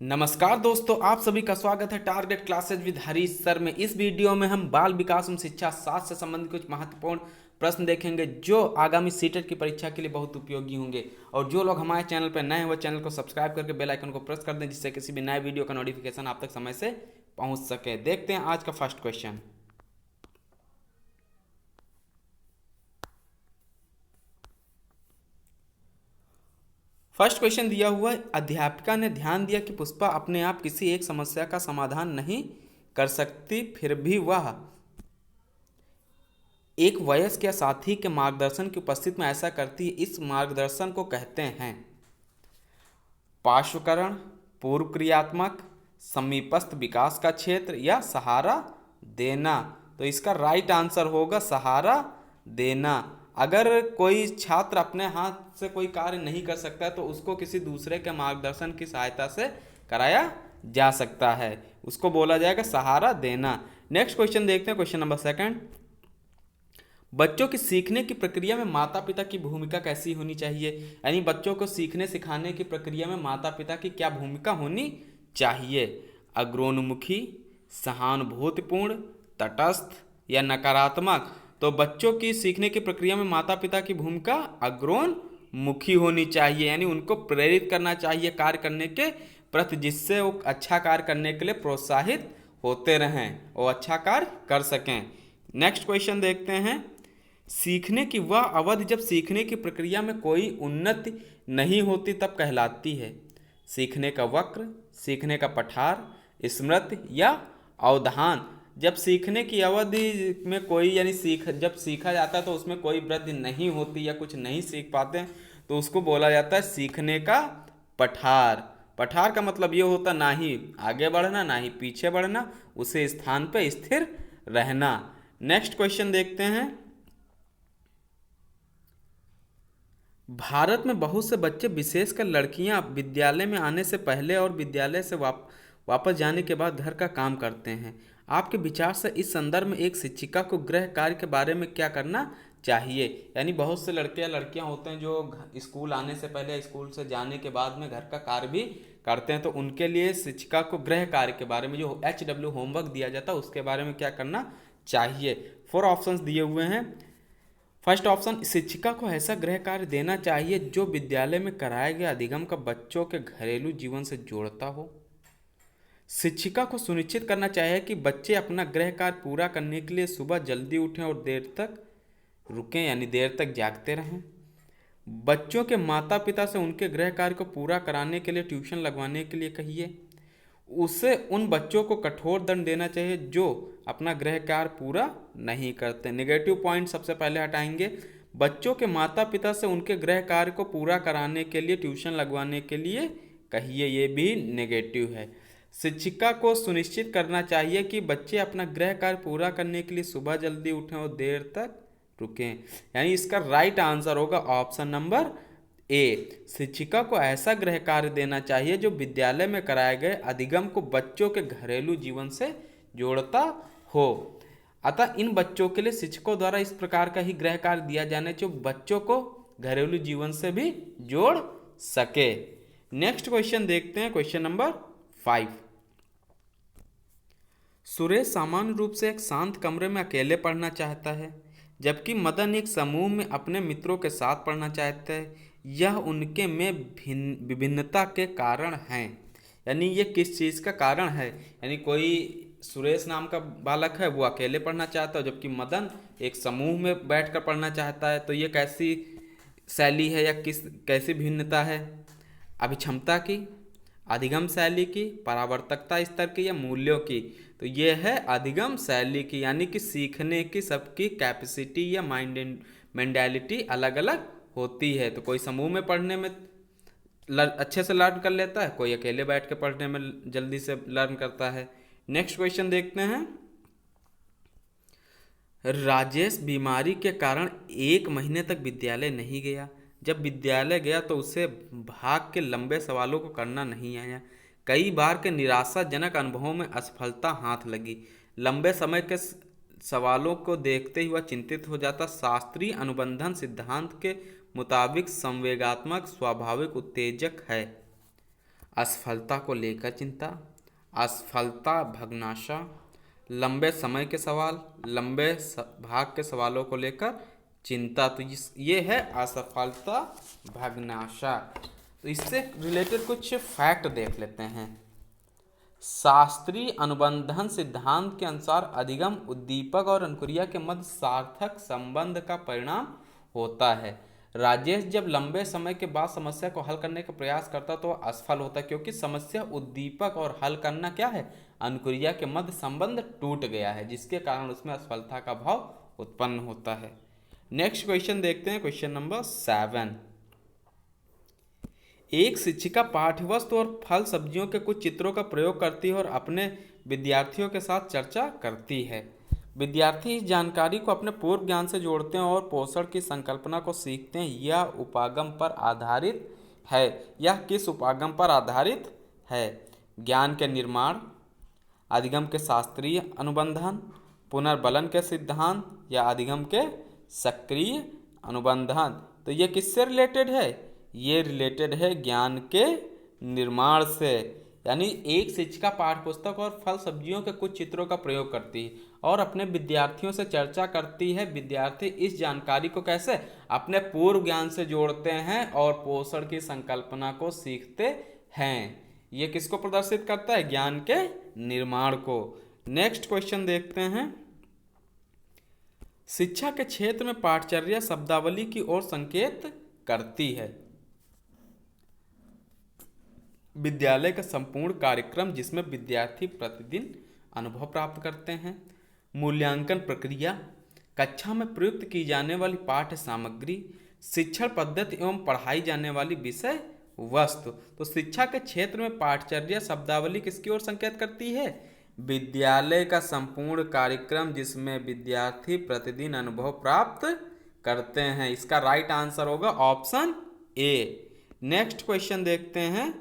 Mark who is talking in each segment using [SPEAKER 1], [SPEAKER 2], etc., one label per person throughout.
[SPEAKER 1] नमस्कार दोस्तों, आप सभी का स्वागत है target classes with Harish sir में। इस वीडियो में हम बाल विकास एवं शिक्षा शास्त्र से संबंधित कुछ महत्वपूर्ण प्रश्न देखेंगे जो आगामी सीटेट की परीक्षा के लिए बहुत उपयोगी होंगे। और जो लोग हमारे चैनल पर नए हैं वो चैनल को सब्सक्राइब करके बेल आइकन को प्रेस कर दें, जिससे किसी भी नए वीडियो का नोटिफिकेशन आप तक समय से पहुंच सके। देखते हैं आज का फर्स्ट क्वेश्चन। फर्स्ट क्वेश्चन दिया हुआ है, अध्यापिका ने ध्यान दिया कि पुष्पा अपने आप किसी एक समस्या का समाधान नहीं कर सकती, फिर भी वह एक वयस्क या साथी के मार्गदर्शन की उपस्थिति में ऐसा करती है। इस मार्गदर्शन को कहते हैं पार्श्वकरण, पूर्व क्रियात्मक, समीपस्थ विकास का क्षेत्र या सहारा देना। तो इसका राइट आंसर होगा सहारा देना। अगर कोई छात्र अपने हाथ से कोई कार्य नहीं कर सकता है तो उसको किसी दूसरे के मार्गदर्शन की सहायता से कराया जा सकता है, उसको बोला जाएगा सहारा देना। नेक्स्ट क्वेश्चन देखते हैं, क्वेश्चन नंबर सेकंड। बच्चों की सीखने की प्रक्रिया में माता पिता की भूमिका कैसी होनी चाहिए? यानी बच्चों को सीखने सिखाने की प्रक्रिया में माता पिता की क्या भूमिका होनी चाहिए? अग्रोन्मुखी, सहानुभूतिपूर्ण, तटस्थ या नकारात्मक? तो बच्चों की सीखने की प्रक्रिया में माता पिता की भूमिका अग्रोन्मुखी होनी चाहिए, यानी उनको प्रेरित करना चाहिए कार्य करने के प्रति, जिससे वो अच्छा कार्य करने के लिए प्रोत्साहित होते रहें और अच्छा कार्य कर सकें। नेक्स्ट क्वेश्चन देखते हैं। सीखने की वह अवधि जब सीखने की प्रक्रिया में कोई उन्नति नहीं होती तब कहलाती है? सीखने का वक्र, सीखने का पठार, स्मृति या अवधान? जब सीखने की अवधि में कोई यानी जब सीखा जाता है तो उसमें कोई वृद्धि नहीं होती या कुछ नहीं सीख पाते तो उसको बोला जाता है सीखने का पठार। पठार का मतलब ये होता ना ही आगे बढ़ना ना ही पीछे बढ़ना, उसे स्थान पर स्थिर रहना। नेक्स्ट क्वेश्चन देखते हैं। भारत में बहुत से बच्चे, विशेषकर लड़कियां, विद्यालय में आने से पहले और विद्यालय से वापस जाने के बाद घर का काम करते हैं। आपके विचार से इस संदर्भ में एक शिक्षिका को गृह कार्य के बारे में क्या करना चाहिए? यानी बहुत से लड़के या लड़कियां होते हैं जो स्कूल आने से पहले या स्कूल से जाने के बाद में घर का कार्य भी करते हैं, तो उनके लिए शिक्षिका को गृह कार्य के बारे में जो HW होमवर्क दिया जाता है उसके बारे में क्या करना चाहिए? 4 ऑप्शंस दिए हुए हैं। फर्स्ट ऑप्शन, शिक्षिका को ऐसा गृह कार्य देना चाहिए जो विद्यालय में कराए गए अधिगम का बच्चों के घरेलू जीवन से जोड़ता हो। शिक्षिका को सुनिश्चित करना चाहिए कि बच्चे अपना गृह कार्य पूरा करने के लिए सुबह जल्दी उठें और देर तक रुकें, यानी देर तक जागते रहें। बच्चों के माता पिता से उनके गृह कार्य को पूरा कराने के लिए ट्यूशन लगवाने के लिए कहिए। उसे उन बच्चों को कठोर दंड देना चाहिए जो अपना गृह कार्य पूरा नहीं करते। नेगेटिव पॉइंट सबसे पहले हटाएंगे। बच्चों के माता पिता से उनके गृह कार्य को पूरा कराने के लिए ट्यूशन लगवाने के लिए कहिए, ये भी नेगेटिव है। शिक्षिका को सुनिश्चित करना चाहिए कि बच्चे अपना गृह कार्य पूरा करने के लिए सुबह जल्दी उठें और देर तक रुकें, यानी इसका राइट आंसर होगा ऑप्शन नंबर ए। शिक्षिका को ऐसा गृह कार्य देना चाहिए जो विद्यालय में कराए गए अधिगम को बच्चों के घरेलू जीवन से जोड़ता हो। अतः इन बच्चों के लिए शिक्षकों द्वारा इस प्रकार का ही गृह कार्य दिया जाना चाहिए जो बच्चों को घरेलू जीवन से भी जोड़ सके। नेक्स्ट क्वेश्चन देखते हैं, क्वेश्चन नंबर 5। सुरेश सामान्य रूप से एक शांत कमरे में अकेले पढ़ना चाहता है, जबकि मदन एक समूह में अपने मित्रों के साथ पढ़ना चाहता है। यह उनके में विभिन्नता के कारण हैं। यानी ये किस चीज़ का कारण है? यानी कोई सुरेश नाम का बालक है, वो अकेले पढ़ना चाहता है, जबकि मदन एक समूह में बैठकर पढ़ना चाहता है। तो ये कैसी शैली है या कैसी भिन्नता है? अभिक्षमता की, अधिगम शैली की, परावर्तकता स्तर की या मूल्यों की? तो ये है अधिगम शैली की, यानी कि सीखने की सबकी कैपेसिटी या मेंटालिटी अलग अलग होती है। तो कोई समूह में पढ़ने में अच्छे से लर्न कर लेता है, कोई अकेले बैठ के पढ़ने में जल्दी से लर्न करता है। नेक्स्ट क्वेश्चन देखते हैं। राजेश बीमारी के कारण 1 महीने तक विद्यालय नहीं गया। जब विद्यालय गया तो उसे भाग के लंबे सवालों को करना नहीं आया। कई बार के निराशाजनक अनुभवों में असफलता हाथ लगी। लंबे समय के सवालों को देखते ही वह चिंतित हो जाता। शास्त्रीय अनुबंधन सिद्धांत के मुताबिक संवेगात्मक स्वाभाविक उत्तेजक है। असफलता को लेकर चिंता, असफलता भग्नाशा, लंबे समय के सवाल, भाग के सवालों को लेकर चिंता। तो ये है असफलता भग्नाशा। तो इससे रिलेटेड कुछ फैक्ट देख लेते हैं। शास्त्रीय अनुबंधन सिद्धांत के अनुसार अधिगम उद्दीपक और अनुक्रिया के मध्य सार्थक संबंध का परिणाम होता है। राजेश जब लंबे समय के बाद समस्या को हल करने का प्रयास करता तो वह असफल होता, क्योंकि समस्या उद्दीपक और हल करना क्या है, अनुक्रिया के मध्य संबंध टूट गया है, जिसके कारण उसमें असफलता का भाव उत्पन्न होता है। नेक्स्ट क्वेश्चन देखते हैं, क्वेश्चन नंबर 7। एक शिक्षिका पाठ्यवस्तु और फल सब्जियों के कुछ चित्रों का प्रयोग करती है और अपने विद्यार्थियों के साथ चर्चा करती है। विद्यार्थी इस जानकारी को अपने पूर्व ज्ञान से जोड़ते हैं और पोषण की संकल्पना को सीखते हैं। यह उपागम पर आधारित है। यह किस उपागम पर आधारित है? ज्ञान के निर्माण, अधिगम के शास्त्रीय अनुबंधन, पुनर्बलन के सिद्धांत या अधिगम के सक्रिय अनुबंधन। तो ये किससे रिलेटेड है? ये रिलेटेड है ज्ञान के निर्माण से। यानी एक शिक्षिका पाठ्यपुस्तक और फल सब्जियों के कुछ चित्रों का प्रयोग करती है और अपने विद्यार्थियों से चर्चा करती है। विद्यार्थी इस जानकारी को कैसे अपने पूर्व ज्ञान से जोड़ते हैं और पोषण की संकल्पना को सीखते हैं। ये किसको प्रदर्शित करता है? ज्ञान के निर्माण को। नेक्स्ट क्वेश्चन देखते हैं। शिक्षा के क्षेत्र में पाठचर्या शब्दावली की ओर संकेत करती है। विद्यालय का संपूर्ण कार्यक्रम जिसमें विद्यार्थी प्रतिदिन अनुभव प्राप्त करते हैं। मूल्यांकन प्रक्रिया, कक्षा में प्रयुक्त की जाने वाली पाठ्य सामग्री, शिक्षण पद्धति एवं पढ़ाई जाने वाली विषय वस्तु। तो शिक्षा के क्षेत्र में पाठचर्या शब्दावली किसकी ओर संकेत करती है? विद्यालय का संपूर्ण कार्यक्रम जिसमें विद्यार्थी प्रतिदिन अनुभव प्राप्त करते हैं। इसका राइट आंसर होगा ऑप्शन ए। नेक्स्ट क्वेश्चन देखते हैं।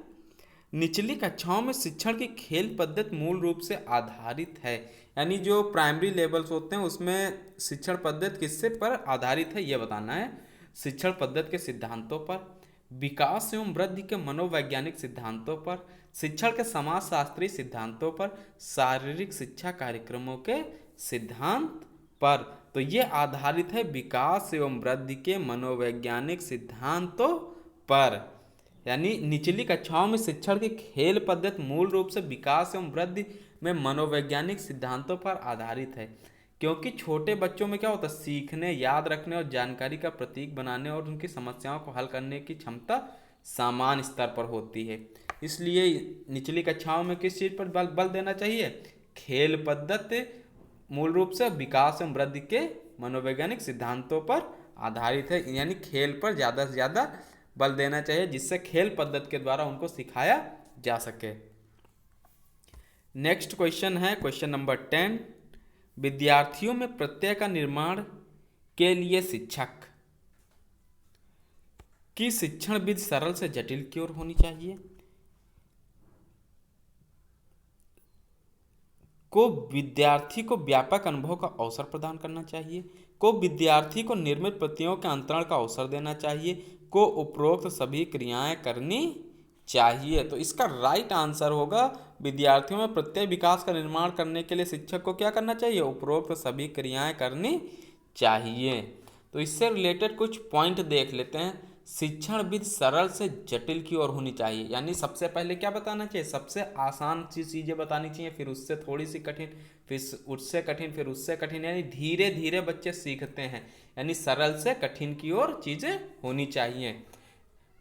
[SPEAKER 1] निचली कक्षाओं में शिक्षण की खेल पद्धति मूल रूप से आधारित है। यानी जो प्राइमरी लेवल्स होते हैं उसमें शिक्षण पद्धति किससे पर आधारित है, यह बताना है। शिक्षण पद्धति के सिद्धांतों पर, विकास एवं वृद्धि के मनोवैज्ञानिक सिद्धांतों पर, शिक्षण के समाजशास्त्रीय सिद्धांतों पर, शारीरिक शिक्षा कार्यक्रमों के सिद्धांत पर। तो ये आधारित है विकास एवं वृद्धि के मनोवैज्ञानिक सिद्धांतों पर। यानी निचली कक्षाओं में शिक्षण की खेल पद्धति मूल रूप से विकास एवं वृद्धि में मनोवैज्ञानिक सिद्धांतों पर आधारित है, क्योंकि छोटे बच्चों में क्या होता है, सीखने, याद रखने और जानकारी का प्रतीक बनाने और उनकी समस्याओं को हल करने की क्षमता समान स्तर पर होती है। इसलिए निचली कक्षाओं में किस चीज़ पर बल देना चाहिए? खेल पद्धति मूल रूप से विकास एवं वृद्धि के मनोवैज्ञानिक सिद्धांतों पर आधारित है। यानी खेल पर ज़्यादा से ज़्यादा बल देना चाहिए, जिससे खेल पद्धति के द्वारा उनको सिखाया जा सके। नेक्स्ट क्वेश्चन है क्वेश्चन नंबर 10। विद्यार्थियों में प्रत्यय का निर्माण के लिए शिक्षक की शिक्षण विधि सरल से जटिल की ओर होनी चाहिए। को विद्यार्थी को व्यापक अनुभव का अवसर प्रदान करना चाहिए। को विद्यार्थी को निर्मित प्रत्ययों के अंतरण का अवसर देना चाहिए। को उपरोक्त सभी क्रियाएं करनी चाहिए। तो इसका राइट आंसर होगा विद्यार्थियों में प्रत्यय विकास का निर्माण करने के लिए शिक्षक को क्या करना चाहिए? उपरोक्त सभी क्रियाएं करनी चाहिए। तो इससे रिलेटेड कुछ पॉइंट देख लेते हैं। शिक्षण विधि सरल से जटिल की ओर होनी चाहिए। यानी सबसे पहले क्या बताना चाहिए? सबसे आसान चीज़ें बतानी चाहिए, फिर उससे थोड़ी सी कठिन, फिर उससे कठिन, फिर उससे कठिन। यानी धीरे धीरे बच्चे सीखते हैं। यानी सरल से कठिन की ओर चीज़ें होनी चाहिए।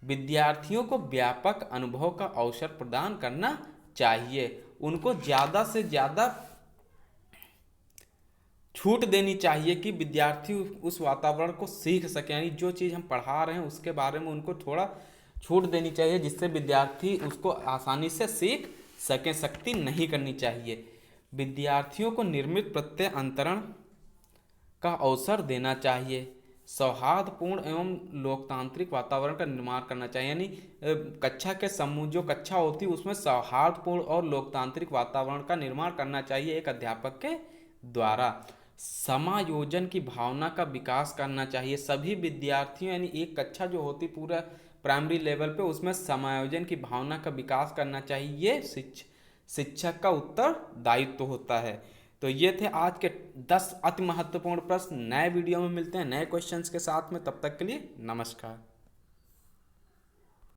[SPEAKER 1] विद्यार्थियों को व्यापक अनुभव का अवसर प्रदान करना चाहिए। उनको ज़्यादा से ज़्यादा छूट देनी चाहिए कि विद्यार्थी उस वातावरण को सीख सके। यानी जो चीज़ हम पढ़ा रहे हैं उसके बारे में उनको थोड़ा छूट देनी चाहिए, जिससे विद्यार्थी उसको आसानी से सीख सकें। सख्ती नहीं करनी चाहिए। विद्यार्थियों को निर्मित प्रत्यय अंतरण का अवसर देना चाहिए। सौहार्दपूर्ण एवं लोकतांत्रिक वातावरण का निर्माण करना चाहिए। यानी कक्षा के समूह, जो कक्षा होती है उसमें सौहार्दपूर्ण और लोकतांत्रिक वातावरण का निर्माण करना चाहिए एक अध्यापक के द्वारा। समायोजन की भावना का विकास करना चाहिए। सभी विद्यार्थियों, यानी एक कक्षा जो होती पूरा प्राइमरी लेवल पे उसमें समायोजन की भावना का विकास करना चाहिए, ये शिक्षक का उत्तरदायित्व होता है। तो ये थे आज के 10 अति महत्वपूर्ण प्रश्न। नए वीडियो में मिलते हैं नए क्वेश्चंस के साथ में, तब तक के लिए नमस्कार।